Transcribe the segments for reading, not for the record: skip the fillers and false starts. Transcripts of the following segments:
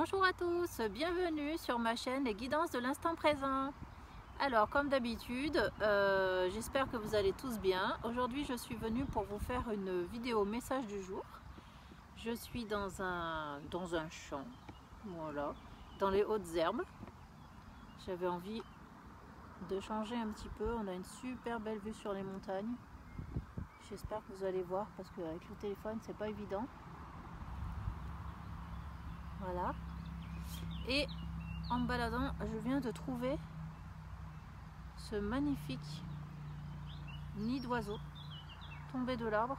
Bonjour à tous, bienvenue sur ma chaîne Les Guidances de l'instant présent. Alors comme d'habitude, j'espère que vous allez tous bien. Aujourd'hui je suis venue pour vous faire une vidéo message du jour. Je suis dans un champ, voilà, dans les hautes herbes. J'avais envie de changer un petit peu, on a une super belle vue sur les montagnes. J'espère que vous allez voir parce qu'avec le téléphone c'est pas évident. Voilà. Et en me baladant, je viens de trouver ce magnifique nid d'oiseau tombé de l'arbre.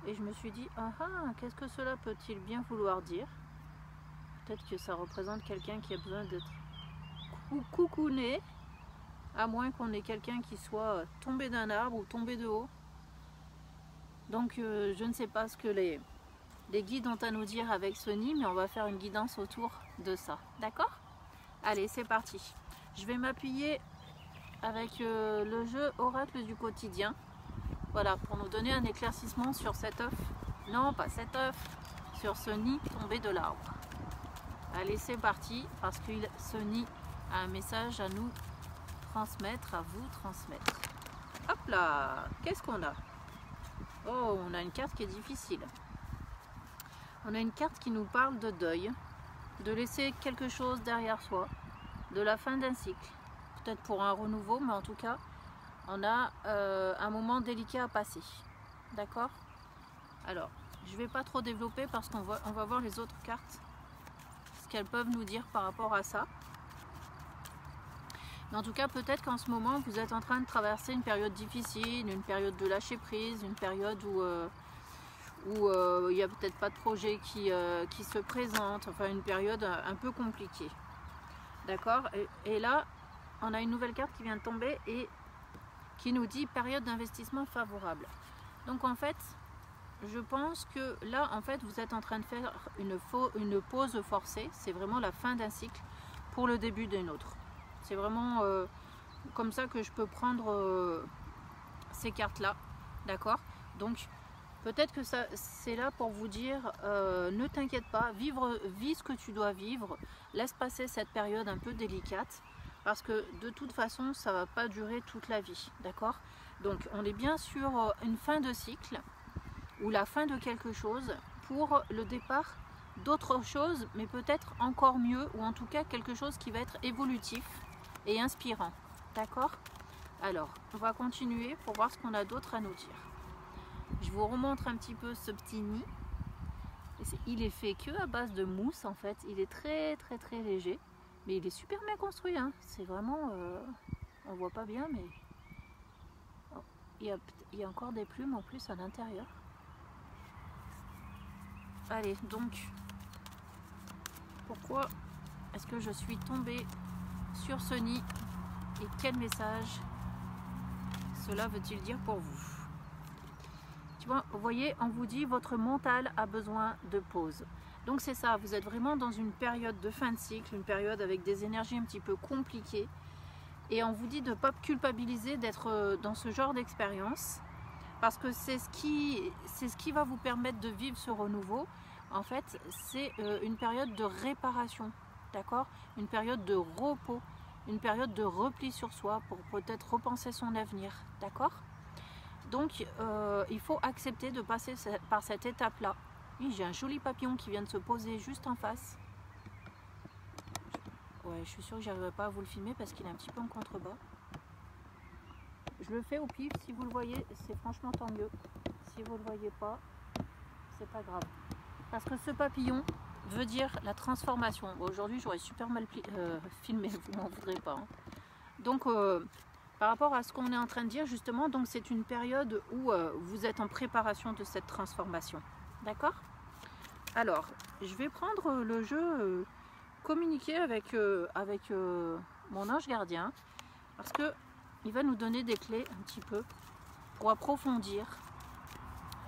Et je me suis dit, ah ah, qu'est-ce que cela peut-il bien vouloir dire? Peut-être que ça représente quelqu'un qui a besoin d'être coucouné, à moins qu'on ait quelqu'un qui soit tombé d'un arbre ou tombé de haut. Donc je ne sais pas ce que les guides ont à nous dire avec ce nid, mais on va faire une guidance autour de ça, d'accord? Allez, c'est parti. Je vais m'appuyer avec le jeu Oracle du quotidien, voilà, pour nous donner un éclaircissement sur cet œuf, non pas cet œuf, sur ce nid tombé de l'arbre. Allez, c'est parti, parce que ce nid a un message à nous transmettre, à vous transmettre. Hop là, qu'est-ce qu'on a? Oh, on a une carte qui est difficile. On a une carte qui nous parle de deuil, de laisser quelque chose derrière soi, de la fin d'un cycle, peut-être pour un renouveau, mais en tout cas, on a un moment délicat à passer. D'accord? Alors, je ne vais pas trop développer parce qu'on va voir les autres cartes, ce qu'elles peuvent nous dire par rapport à ça. Mais en tout cas, peut-être qu'en ce moment, vous êtes en train de traverser une période difficile, une période de lâcher prise, une période où il n'y a peut-être pas de projet qui se présente, enfin une période un peu compliquée. D'accord? Et là, on a une nouvelle carte qui vient de tomber et qui nous dit période d'investissement favorable. Donc en fait, je pense que là, en fait, vous êtes en train de faire une pause forcée. C'est vraiment la fin d'un cycle pour le début d'un autre. C'est vraiment comme ça que je peux prendre ces cartes-là. D'accord? Donc, peut-être que c'est là pour vous dire, ne t'inquiète pas, vis ce que tu dois vivre, laisse passer cette période un peu délicate, parce que de toute façon, ça ne va pas durer toute la vie, d'accord? Donc, on est bien sur une fin de cycle, ou la fin de quelque chose, pour le départ d'autre chose, mais peut-être encore mieux, ou en tout cas quelque chose qui va être évolutif et inspirant, d'accord? Alors, on va continuer pour voir ce qu'on a d'autre à nous dire. Je vous remontre un petit peu ce petit nid. Il est fait que à base de mousse en fait. Il est très léger, mais il est super bien construit. Hein. C'est vraiment, on voit pas bien, mais oh, il y a encore des plumes en plus à l'intérieur. Allez, donc pourquoi est-ce que je suis tombée sur ce nid et quel message cela veut-il dire pour vous? Vous voyez, on vous dit votre mental a besoin de pause. Donc c'est ça, vous êtes vraiment dans une période de fin de cycle, une période avec des énergies un petit peu compliquées. Et on vous dit de ne pas culpabiliser d'être dans ce genre d'expérience. Parce que c'est ce qui va vous permettre de vivre ce renouveau. En fait, c'est une période de réparation, d'accord? Une période de repos, une période de repli sur soi pour peut-être repenser son avenir, d'accord? Donc, il faut accepter de passer par cette étape-là. Oui, j'ai un joli papillon qui vient de se poser juste en face. Ouais, je suis sûre que j'arriverai pas à vous le filmer parce qu'il est un petit peu en contrebas. Je le fais au pif. Si vous le voyez, c'est franchement tant mieux. Si vous le voyez pas, c'est pas grave. Parce que ce papillon veut dire la transformation. Bon, aujourd'hui, j'aurais super mal filmé. Vous m'en voudrez pas. Hein. Donc, par rapport à ce qu'on est en train de dire justement, donc c'est une période où vous êtes en préparation de cette transformation. D'accord? Alors, je vais prendre le jeu communiquer avec mon ange gardien, parce que il va nous donner des clés un petit peu pour approfondir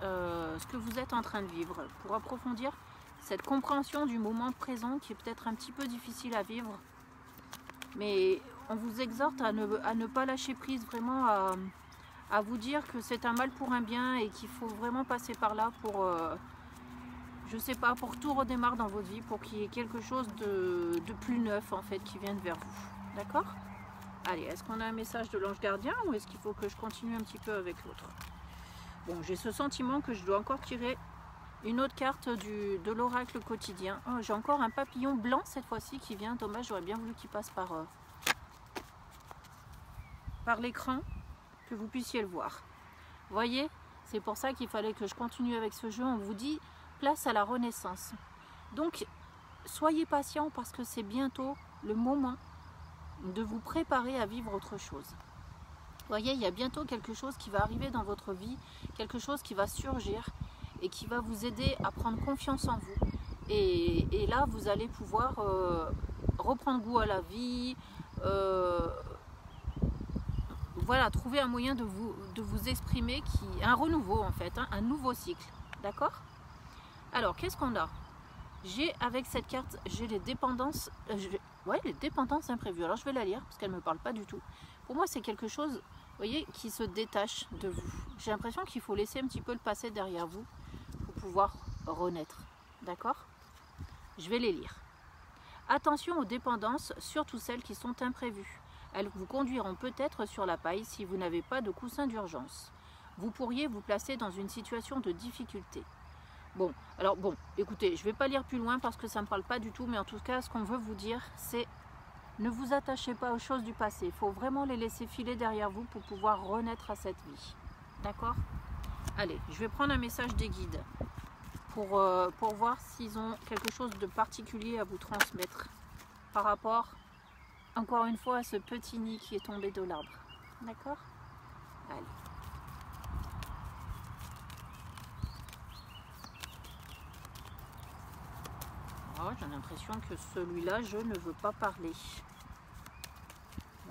ce que vous êtes en train de vivre, pour approfondir cette compréhension du moment présent qui est peut-être un petit peu difficile à vivre. Mais on vous exhorte à ne pas lâcher prise, vraiment à vous dire que c'est un mal pour un bien et qu'il faut vraiment passer par là pour je sais pas, pour que tout redémarre dans votre vie, pour qu'il y ait quelque chose de plus neuf en fait qui vienne vers vous. D'accord? Allez, est-ce qu'on a un message de l'ange gardien ou est-ce qu'il faut que je continue un petit peu avec l'autre? Bon, j'ai ce sentiment que je dois encore tirer une autre carte de l'oracle quotidien. Oh, j'ai encore un papillon blanc cette fois-ci qui vient. Dommage, j'aurais bien voulu qu'il passe par l'écran, que vous puissiez le voir. Voyez, c'est pour ça qu'il fallait que je continue avec ce jeu. On vous dit place à la renaissance. Donc, soyez patient parce que c'est bientôt le moment de vous préparer à vivre autre chose. Voyez, il y a bientôt quelque chose qui va arriver dans votre vie, quelque chose qui va surgir et qui va vous aider à prendre confiance en vous. Et là, vous allez pouvoir reprendre goût à la vie, voilà, trouver un moyen de vous exprimer, un renouveau en fait, hein, un nouveau cycle. D'accord? Alors, qu'est-ce qu'on a? J'ai, avec cette carte, j'ai les dépendances, les dépendances imprévues. Alors, je vais la lire parce qu'elle ne me parle pas du tout. Pour moi, c'est quelque chose, vous voyez, qui se détache de vous. J'ai l'impression qu'il faut laisser un petit peu le passé derrière vous pour pouvoir renaître. D'accord? Je vais les lire. Attention aux dépendances, surtout celles qui sont imprévues. Elles vous conduiront peut-être sur la paille si vous n'avez pas de coussin d'urgence. Vous pourriez vous placer dans une situation de difficulté. Bon, alors bon, écoutez, je ne vais pas lire plus loin parce que ça ne me parle pas du tout, mais en tout cas, ce qu'on veut vous dire, c'est ne vous attachez pas aux choses du passé. Il faut vraiment les laisser filer derrière vous pour pouvoir renaître à cette vie. D'accord? Allez, je vais prendre un message des guides pour voir s'ils ont quelque chose de particulier à vous transmettre par rapport, encore une fois, à ce petit nid qui est tombé de l'arbre. D'accord? Allez. Oh, j'ai l'impression que celui-là, je ne veux pas parler.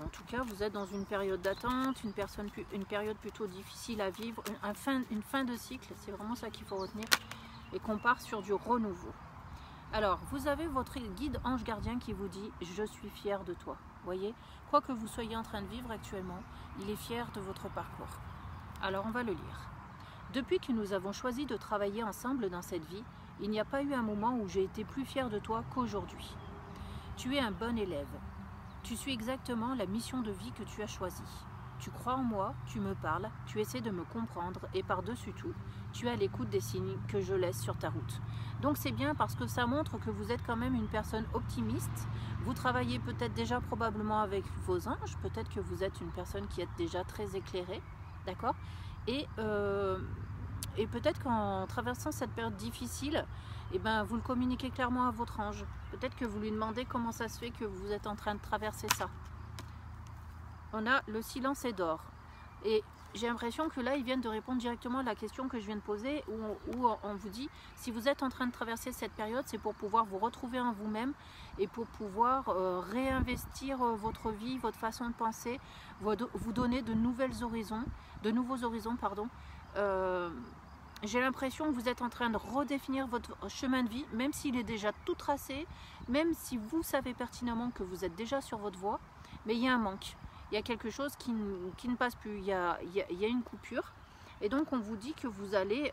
En tout cas, vous êtes dans une période d'attente, une période plutôt difficile à vivre, une fin de cycle, c'est vraiment ça qu'il faut retenir, et qu'on part sur du renouveau. Alors, vous avez votre guide ange gardien qui vous dit « Je suis fier de toi ». Voyez, quoi que vous soyez en train de vivre actuellement, il est fier de votre parcours. Alors, on va le lire. Depuis que nous avons choisi de travailler ensemble dans cette vie, il n'y a pas eu un moment où j'ai été plus fier de toi qu'aujourd'hui. Tu es un bon élève. Tu suis exactement la mission de vie que tu as choisie. Tu crois en moi, tu me parles, tu essaies de me comprendre et par-dessus tout, tu es à l'écoute des signes que je laisse sur ta route. Donc c'est bien parce que ça montre que vous êtes quand même une personne optimiste. Vous travaillez peut-être déjà probablement avec vos anges, peut-être que vous êtes une personne qui est déjà très éclairée, d'accord ? Et peut-être qu'en traversant cette période difficile, eh ben, vous le communiquez clairement à votre ange. Peut-être que vous lui demandez comment ça se fait que vous êtes en train de traverser ça. On a le silence est d'or. Et j'ai l'impression que là, ils viennent de répondre directement à la question que je viens de poser, où on vous dit, si vous êtes en train de traverser cette période, c'est pour pouvoir vous retrouver en vous-même et pour pouvoir réinvestir votre vie, votre façon de penser, vous donner de nouveaux horizons. J'ai l'impression que vous êtes en train de redéfinir votre chemin de vie, même s'il est déjà tout tracé, même si vous savez pertinemment que vous êtes déjà sur votre voie, mais il y a un manque. Il y a quelque chose qui ne passe plus, il y a une coupure. Et donc on vous dit que vous avez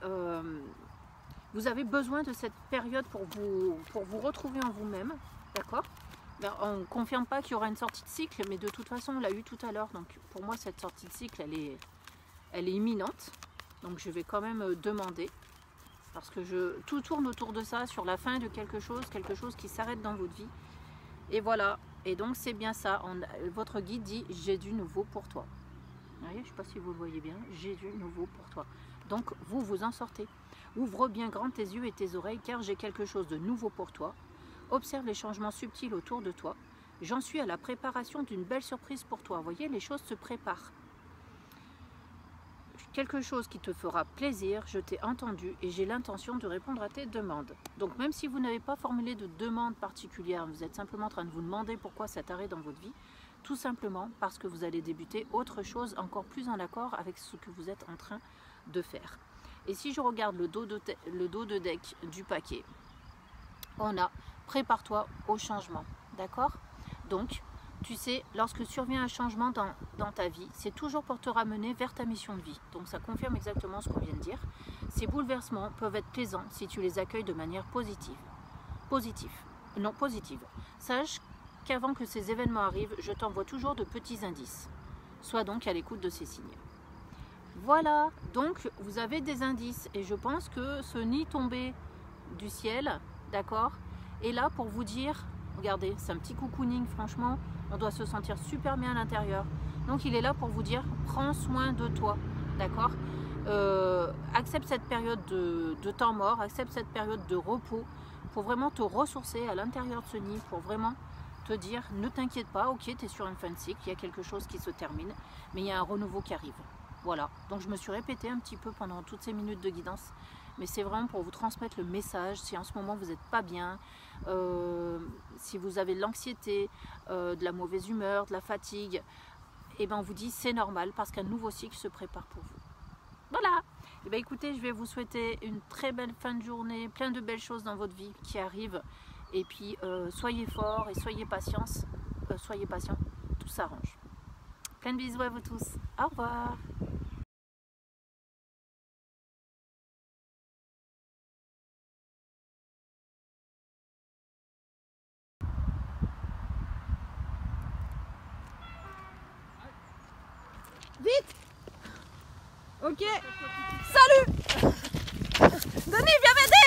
besoin de cette période pour vous retrouver en vous-même, d'accord? On ne confirme pas qu'il y aura une sortie de cycle, mais de toute façon on l'a eu tout à l'heure. Donc pour moi cette sortie de cycle, elle est imminente. Donc je vais quand même demander, parce que tout tourne autour de ça, sur la fin de quelque chose qui s'arrête dans votre vie. Et voilà, et donc c'est bien ça, votre guide dit « j'ai du nouveau pour toi ». Vous voyez, je ne sais pas si vous le voyez bien, « j'ai du nouveau pour toi ». Donc vous vous en sortez. Ouvre bien grand tes yeux et tes oreilles, car j'ai quelque chose de nouveau pour toi. Observe les changements subtils autour de toi. J'en suis à la préparation d'une belle surprise pour toi. Vous voyez, les choses se préparent. Quelque chose qui te fera plaisir, je t'ai entendu et j'ai l'intention de répondre à tes demandes. Donc même si vous n'avez pas formulé de demande particulière, vous êtes simplement en train de vous demander pourquoi cet arrêt dans votre vie, tout simplement parce que vous allez débuter autre chose encore plus en accord avec ce que vous êtes en train de faire. Et si je regarde le dos de deck du paquet, on a « Prépare-toi au changement », d'accord ? Donc, Tu sais, lorsque survient un changement dans ta vie, c'est toujours pour te ramener vers ta mission de vie. Donc ça confirme exactement ce qu'on vient de dire. Ces bouleversements peuvent être plaisants si tu les accueilles de manière positive. Positive. Sache qu'avant que ces événements arrivent, je t'envoie toujours de petits indices. Sois donc à l'écoute de ces signes. Voilà, donc vous avez des indices et je pense que ce nid tombé du ciel, d'accord, est là pour vous dire, regardez, c'est un petit cocooning, franchement, on doit se sentir super bien à l'intérieur. Donc il est là pour vous dire, prends soin de toi, d'accord, accepte cette période de temps mort, accepte cette période de repos pour vraiment te ressourcer à l'intérieur de ce nid, pour vraiment te dire, ne t'inquiète pas, ok, tu es sur une fin de cycle, il y a quelque chose qui se termine, mais il y a un renouveau qui arrive. Voilà, donc je me suis répétée un petit peu pendant toutes ces minutes de guidance, mais c'est vraiment pour vous transmettre le message. Si en ce moment vous n'êtes pas bien, si vous avez de l'anxiété, de la mauvaise humeur, de la fatigue, et ben on vous dit c'est normal parce qu'un nouveau cycle se prépare pour vous. Voilà, et ben écoutez, je vais vous souhaiter une très belle fin de journée, plein de belles choses dans votre vie qui arrivent, et puis soyez forts et soyez patients, tout s'arrange. Plein de bisous à vous tous, au revoir. Vite! Ok! Salut! Denis, viens m'aider!